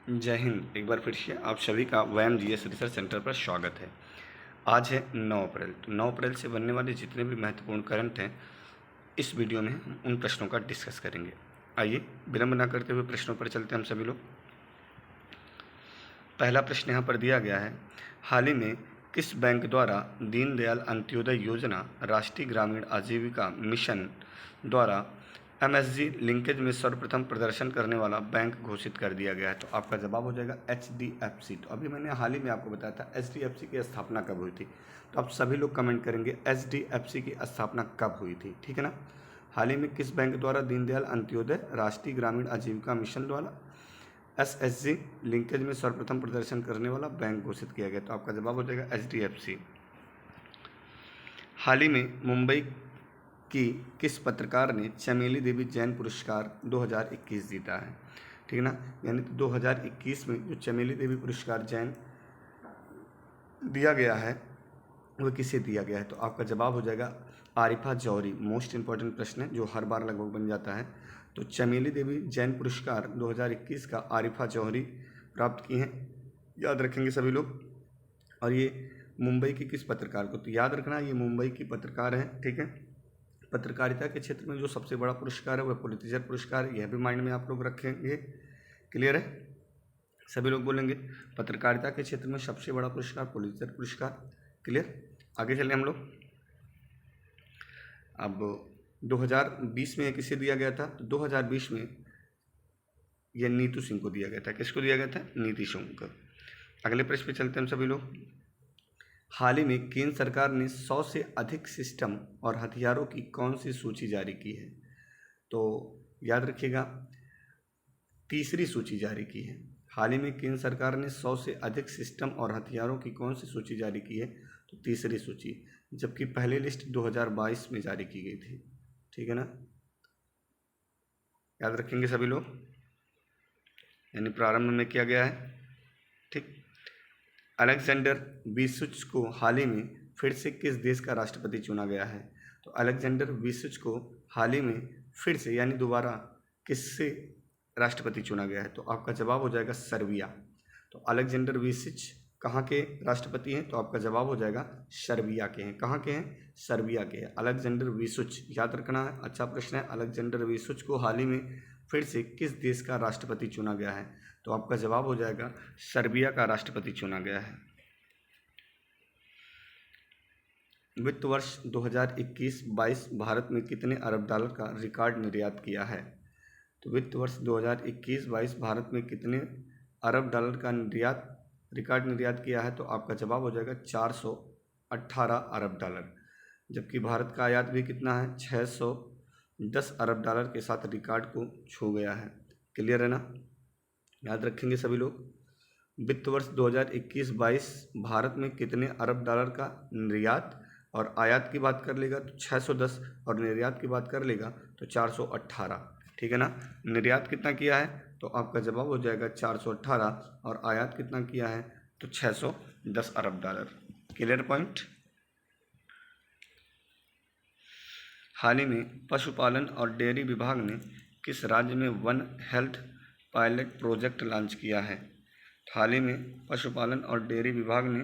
जय हिंद। एक बार फिर से आप सभी का वैम जीएस रिसर्च सेंटर पर स्वागत है। आज है 9 अप्रैल। तो 9 अप्रैल से बनने वाले जितने भी महत्वपूर्ण करंट हैं, इस वीडियो में हम उन प्रश्नों का डिस्कस करेंगे। आइए विलंब न करते हुए प्रश्नों पर चलते हैं हम सभी लोग। पहला प्रश्न यहाँ पर दिया गया है, हाल ही में किस बैंक द्वारा दीनदयाल अंत्योदय योजना राष्ट्रीय ग्रामीण आजीविका मिशन द्वारा एमएसजी लिंकेज में सर्वप्रथम प्रदर्शन करने वाला बैंक घोषित कर दिया गया है? तो आपका जवाब हो जाएगा एचडीएफसी। तो अभी मैंने हाल ही में आपको बताया था एचडीएफसी की स्थापना कब हुई थी, तो आप सभी लोग कमेंट करेंगे एचडीएफसी की स्थापना कब हुई थी, ठीक है ना। हाल ही में किस बैंक द्वारा दीनदयाल अंत्योदय राष्ट्रीय ग्रामीण आजीविका मिशन द्वारा एसएसजी लिंकेज में सर्वप्रथम प्रदर्शन करने वाला बैंक घोषित किया गया? तो आपका जवाब हो जाएगा एचडीएफसी। हाल ही में मुंबई की किस पत्रकार ने चमेली देवी जैन पुरस्कार 2021 जीता है? ठीक है ना, यानी 2021 में जो चमेली देवी पुरस्कार जैन दिया गया है वह किसे दिया गया है? तो आपका जवाब हो जाएगा आरिफा जौहरी। मोस्ट इंपॉर्टेंट प्रश्न है जो हर बार लगभग बन जाता है। तो चमेली देवी जैन पुरस्कार 2021 का आरिफा जौहरी प्राप्त की हैं, याद रखेंगे सभी लोग। और ये मुंबई की किस पत्रकार को, तो याद रखना ये मुंबई की पत्रकार हैं, ठीक है। पत्रकारिता के क्षेत्र में जो सबसे बड़ा पुरस्कार है वह पुलित्जर पुरस्कार है, यह भी माइंड में आप लोग रखेंगे। क्लियर है, सभी लोग बोलेंगे पत्रकारिता के क्षेत्र में सबसे बड़ा पुरस्कार पुलित्जर पुरस्कार। क्लियर, आगे चलें हम लोग। अब 2020 में किसे दिया गया था? तो 2020 में यह नीतू सिंह को दिया गया था। किसको दिया गया था? नीति सिंह को। अगले प्रश्न पे चलते हैं हम सभी लोग। हाल ही में केंद्र सरकार ने 100 से अधिक सिस्टम और हथियारों की कौन सी सूची जारी की है? तो याद रखिएगा तीसरी सूची जारी की है। हाल ही में केंद्र सरकार ने 100 से अधिक सिस्टम और हथियारों की कौन सी सूची जारी की है? तो तीसरी सूची, जबकि पहली लिस्ट 2022 में जारी की गई थी, ठीक है ना, याद रखेंगे सभी लोग, यानी प्रारंभ में किया गया है, ठीक। अलेक्जेंडर विसुच को हाल ही में फिर से किस देश का राष्ट्रपति चुना गया है? तो अलेक्जेंडर विसुच को हाल ही में फिर से यानी दोबारा किससे राष्ट्रपति चुना गया है? तो आपका जवाब हो जाएगा सर्बिया। तो अलेक्जेंडर विसिच कहाँ के राष्ट्रपति हैं? तो आपका जवाब हो जाएगा सर्बिया के हैं। कहाँ के हैं? सर्बिया के हैं। अलेक्जेंडर विसुच, याद रखना है, अच्छा प्रश्न है। अलेक्जेंडर विसुच को हाल ही में फिर से किस देश का राष्ट्रपति चुना गया है? तो आपका जवाब हो जाएगा सर्बिया का राष्ट्रपति चुना गया है। वित्त वर्ष 2021-22 भारत में कितने अरब डॉलर का रिकॉर्ड निर्यात किया है? तो वित्त वर्ष 2021-22 भारत में कितने अरब डॉलर का रिकॉर्ड निर्यात किया है? तो आपका जवाब हो जाएगा 418 अरब डॉलर। जबकि भारत का आयात भी कितना है? 610 अरब डॉलर के साथ रिकॉर्ड को छू गया है। क्लियर है ना, याद रखेंगे सभी लोग। वित्त वर्ष 2021-22 भारत में कितने अरब डॉलर का निर्यात और आयात की बात कर लेगा तो 610 और निर्यात की बात कर लेगा तो 418, ठीक है ना। निर्यात कितना किया है? तो आपका जवाब हो जाएगा 418 और आयात कितना किया है? तो 610 अरब डॉलर। Clear point. हाल ही में पशुपालन और डेयरी विभाग ने किस राज्य में one health pilot project launch किया है? हाल ही में पशुपालन और डेयरी विभाग ने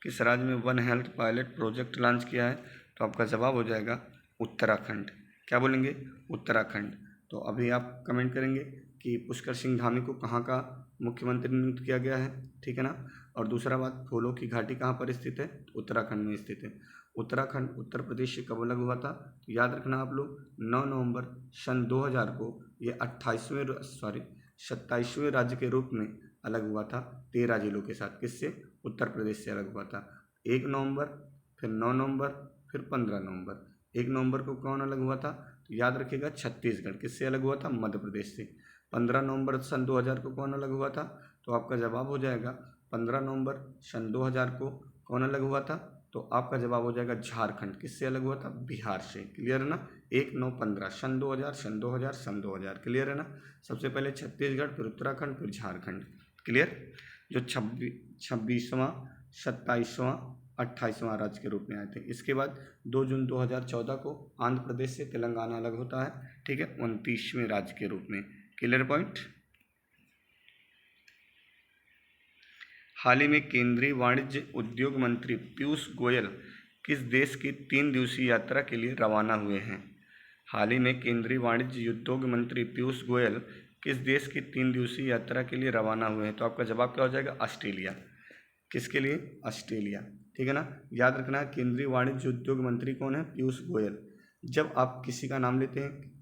किस राज्य में one health pilot project launch किया है? तो आपका जवाब हो जाएगा उत्तराखंड। क्या बोलेंगे? उत्तराखंड। तो अभी आप कमेंट करेंगे कि पुष्कर सिंह धामी को कहाँ का मुख्यमंत्री नियुक्त किया गया है, ठीक है ना। और दूसरा बात, फूलों की घाटी कहाँ पर स्थित है? तो उत्तराखंड में स्थित है। उत्तराखंड उत्तर प्रदेश से कब अलग हुआ था? तो याद रखना आप लोग 9 नवंबर सन 2000 को ये 27वें राज्य के रूप में अलग हुआ था 13 जिलों के साथ। किससे? उत्तर प्रदेश से अलग हुआ था। 1 नवंबर, फिर 9 नवंबर, फिर 15 नवंबर। 1 नवंबर को कौन अलग हुआ था? तो याद रखिएगा छत्तीसगढ़। किससे अलग हुआ था? मध्य प्रदेश से। 15 नवंबर सन 2000 को कौन अलग हुआ था? तो आपका जवाब हो जाएगा 15 नवंबर सन 2000 को कौन अलग हुआ था? तो आपका जवाब हो जाएगा झारखंड। किससे अलग हुआ था? बिहार से। क्लियर है ना। 1/9/15 सन 2000 सन 2000 सन 2000। क्लियर है ना। सबसे पहले छत्तीसगढ़, फिर उत्तराखंड, फिर झारखंड। क्लियर। जो 26वां 27वां 28वां राज्य के रूप में आए थे। इसके बाद 2 जून 2014 को आंध्र प्रदेश से तेलंगाना अलग होता है, ठीक है, 29वें राज्य के रूप में। Clear point. हाल ही में केंद्रीय वाणिज्य उद्योग मंत्री पीयूष गोयल किस देश की 3 दिवसीय यात्रा के लिए रवाना हुए हैं? हाल ही में केंद्रीय वाणिज्य उद्योग मंत्री पीयूष गोयल किस देश की 3 दिवसीय यात्रा के लिए रवाना हुए हैं? तो आपका जवाब क्या हो जाएगा? ऑस्ट्रेलिया। किसके लिए? ऑस्ट्रेलिया। ठीक है ना। याद रखना, केंद्रीय वाणिज्य उद्योग मंत्री कौन है? पीयूष गोयल। जब आप किसी का नाम लेते हैं,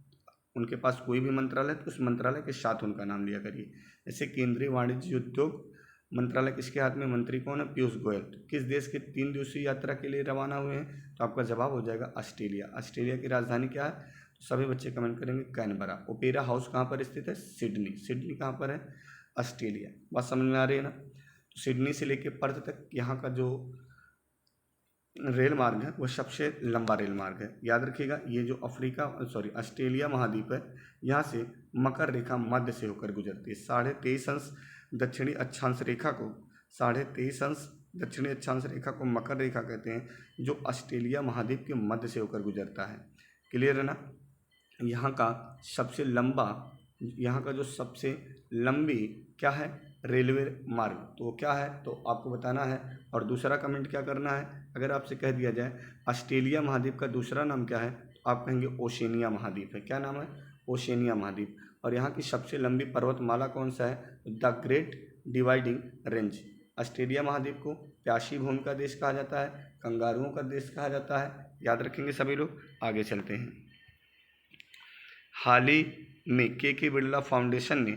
उनके पास कोई भी मंत्रालय, तो उस मंत्रालय के साथ उनका नाम लिया करिए। जैसे केंद्रीय वाणिज्य उद्योग मंत्रालय किसके हाथ में? मंत्री कौन है? पीयूष गोयल। तो किस देश के 3 दिवसीय यात्रा के लिए रवाना हुए हैं? तो आपका जवाब हो जाएगा ऑस्ट्रेलिया। ऑस्ट्रेलिया की राजधानी क्या है? तो सभी बच्चे कमेंट करेंगे कैनबरा। ओपेरा हाउस कहाँ पर स्थित है? सिडनी। सिडनी कहाँ पर है? ऑस्ट्रेलिया। बात समझ में आ रही है ना। तो सिडनी से लेकर पर्थ तक यहाँ का जो रेल मार्ग है वो सबसे लंबा रेल मार्ग है। याद रखिएगा, ये जो ऑस्ट्रेलिया महाद्वीप है, यहाँ से मकर रेखा मध्य से होकर गुजरती है। 23.5 अंश दक्षिणी अक्षांश रेखा को 23.5 अंश दक्षिणी अक्षांश रेखा को मकर रेखा कहते हैं, जो ऑस्ट्रेलिया महाद्वीप के मध्य से होकर गुजरता है। क्लियर है ना। यहाँ का सबसे लंबा, यहाँ का जो सबसे लंबी क्या है? रेलवे मार्ग। तो वो क्या है तो आपको बताना है। और दूसरा कमेंट क्या करना है? अगर आपसे कह दिया जाए ऑस्ट्रेलिया महाद्वीप का दूसरा नाम क्या है, तो आप कहेंगे ओशेनिया महाद्वीप है। क्या नाम है? ओशेनिया महाद्वीप। और यहाँ की सबसे लंबी पर्वतमाला कौन सा है? The great dividing range. Australia महाद्वीप को प्यासी भूमि का देश कहा जाता है, कंगारुओं का देश कहा जाता है। याद रखेंगे सभी लोग। आगे चलते हैं। हाल ही में के बिरला फाउंडेशन ने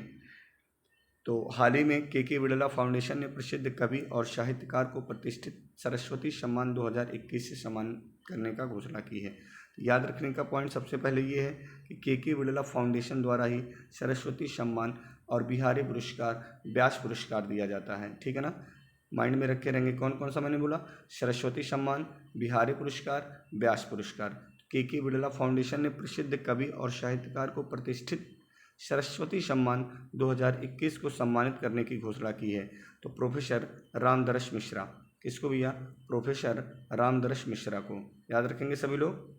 बिरला फाउंडेशन ने प्रसिद्ध कवि और साहित्यकार को प्रतिष्ठित सरस्वती सम्मान 2021 से सम्मानित करने का घोषणा की है। याद रखने का पॉइंट सबसे पहले ये है कि के बिरला फाउंडेशन द्वारा ही सरस्वती सम्मान और बिहारी पुरस्कार, व्यास पुरस्कार दिया जाता है। ठीक है ना। माइंड में रखे रहेंगे। कौन कौन सा मैंने बोला? सरस्वती सम्मान, बिहारी पुरस्कार, व्यास पुरस्कार। के बिरला फाउंडेशन ने प्रसिद्ध कवि और साहित्यकार को प्रतिष्ठित सरस्वती सम्मान 2021 को सम्मानित करने की घोषणा की है। तो प्रोफेसर रामदरस मिश्रा। किसको भैया? प्रोफेसर रामदरस मिश्रा को। याद रखेंगे सभी लोग।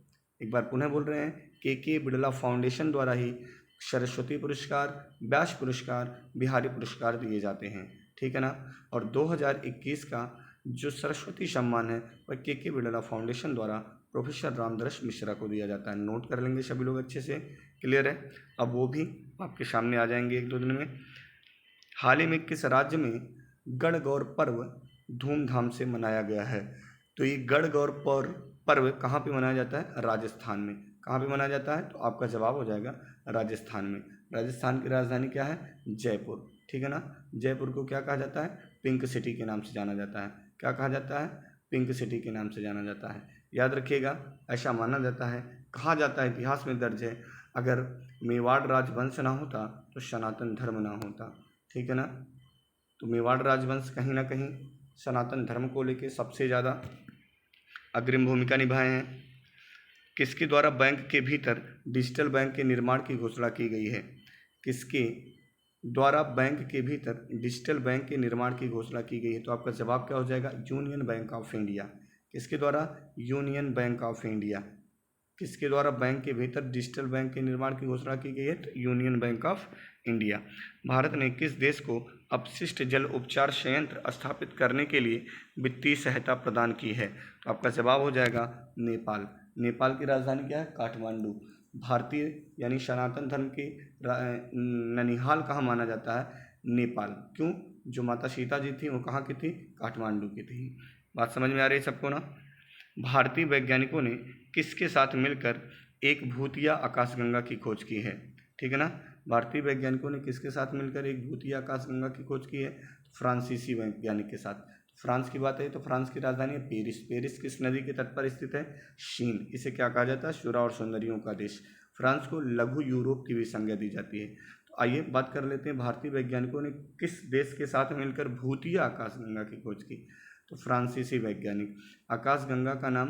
एक बार पुनः बोल रहे हैं, के बिरला फाउंडेशन द्वारा ही सरस्वती पुरस्कार, व्यास पुरस्कार, बिहारी पुरस्कार दिए जाते हैं। ठीक है ना। और 2021 का जो सरस्वती सम्मान है वह के बिरला फाउंडेशन द्वारा प्रोफेसर रामदरस मिश्रा को दिया जाता है। नोट कर लेंगे सभी लोग अच्छे से। क्लियर है। अब वो भी आपके सामने आ जाएंगे 1-2 दिन में। हाल ही में किस राज्य में गणगौर पर्व धूमधाम से मनाया गया है? तो ये गणगौर पर्व कहाँ पे मनाया जाता है? राजस्थान में। कहाँ पे मनाया जाता है? तो आपका जवाब हो जाएगा राजस्थान में। राजस्थान की राजधानी क्या है? जयपुर। ठीक है ना। जयपुर को क्या कहा जाता है? पिंक सिटी के नाम से जाना जाता है। क्या कहा जाता है? पिंक सिटी के नाम से जाना जाता है। याद रखिएगा, ऐसा माना जाता है, कहा जाता है, इतिहास में दर्ज है, अगर मेवाड़ राजवंश ना होता तो सनातन धर्म ना होता। ठीक है ना। तो मेवाड़ राजवंश कहीं ना कहीं सनातन धर्म को लेके सबसे ज़्यादा अग्रिम भूमिका निभाए हैं। किसके द्वारा बैंक के भीतर डिजिटल बैंक के निर्माण की घोषणा की गई है? किसके द्वारा बैंक के भीतर डिजिटल बैंक के निर्माण की घोषणा की गई है? तो आपका जवाब क्या हो जाएगा? Union bank of India. किसके द्वारा? Union bank of India. किसके द्वारा बैंक के भीतर डिजिटल बैंक के निर्माण की घोषणा की गई है? तो union bank of India. Bharat ने किस देश को अपशिष्ट जल उपचार संयंत्र स्थापित करने के लिए वित्तीय सहायता प्रदान की है? तो आपका जवाब हो जाएगा नेपाल। नेपाल की राजधानी क्या है? काठमांडू। भारतीय यानी सनातन धर्म की ननिहाल कहाँ माना जाता है? नेपाल। क्यों? जो माता सीता जी थी वो कहाँ की थी? काठमांडू की थी। बात समझ में आ रही है सबको ना। भारतीय वैज्ञानिकों ने किसके साथ मिलकर एक भूतिया आकाशगंगा की खोज की है? ठीक है ना। भारतीय वैज्ञानिकों ने किसके साथ मिलकर एक भूतिया आकाशगंगा की खोज की है? फ्रांसीसी वैज्ञानिक के साथ। फ्रांस की बात है तो फ्रांस की राजधानी है पेरिस। पेरिस किस नदी के तट पर स्थित है? शीन। इसे क्या कहा जाता है? सुरा और सौंदर्यों का देश। फ्रांस को लघु यूरोप की भी संज्ञा दी जाती है। तो आइए बात कर लेते हैं, भारतीय वैज्ञानिकों ने किस देश के साथ मिलकर भूतिया आकाशगंगा की खोज की? तो फ्रांसीसी वैज्ञानिक। आकाशगंगा का नाम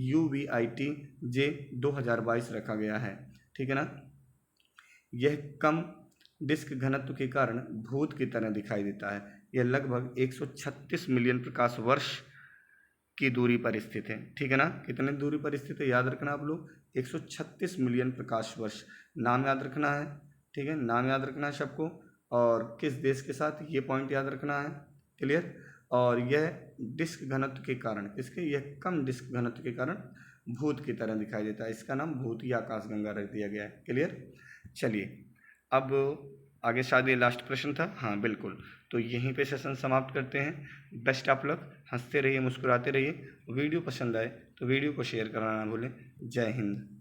UVITJ 2022 रखा गया है। ठीक है ना। यह कम डिस्क घनत्व के कारण भूत की तरह दिखाई देता है। यह लगभग 136 मिलियन प्रकाश वर्ष की दूरी पर स्थित है। ठीक है ना। कितने दूरी पर स्थित है याद रखना आप लोग? 136 मिलियन प्रकाश वर्ष। नाम याद रखना है। ठीक है, नाम याद रखना है सबको। और किस देश के साथ, ये पॉइंट याद रखना है। क्लियर। और यह डिस्क घनत्व के कारण, इसके यह कम डिस्क घनत्व के कारण भूत की तरह दिखाई देता है। इसका नाम भूत या आकाशगंगा रख दिया गया है। क्लियर। चलिए अब आगे शायद ये लास्ट प्रश्न था। हाँ बिल्कुल। तो यहीं पे सेशन समाप्त करते हैं। Best of luck. हंसते रहिए, मुस्कुराते रहिए। वीडियो पसंद आए तो वीडियो को शेयर करना ना भूलें। जय हिंद।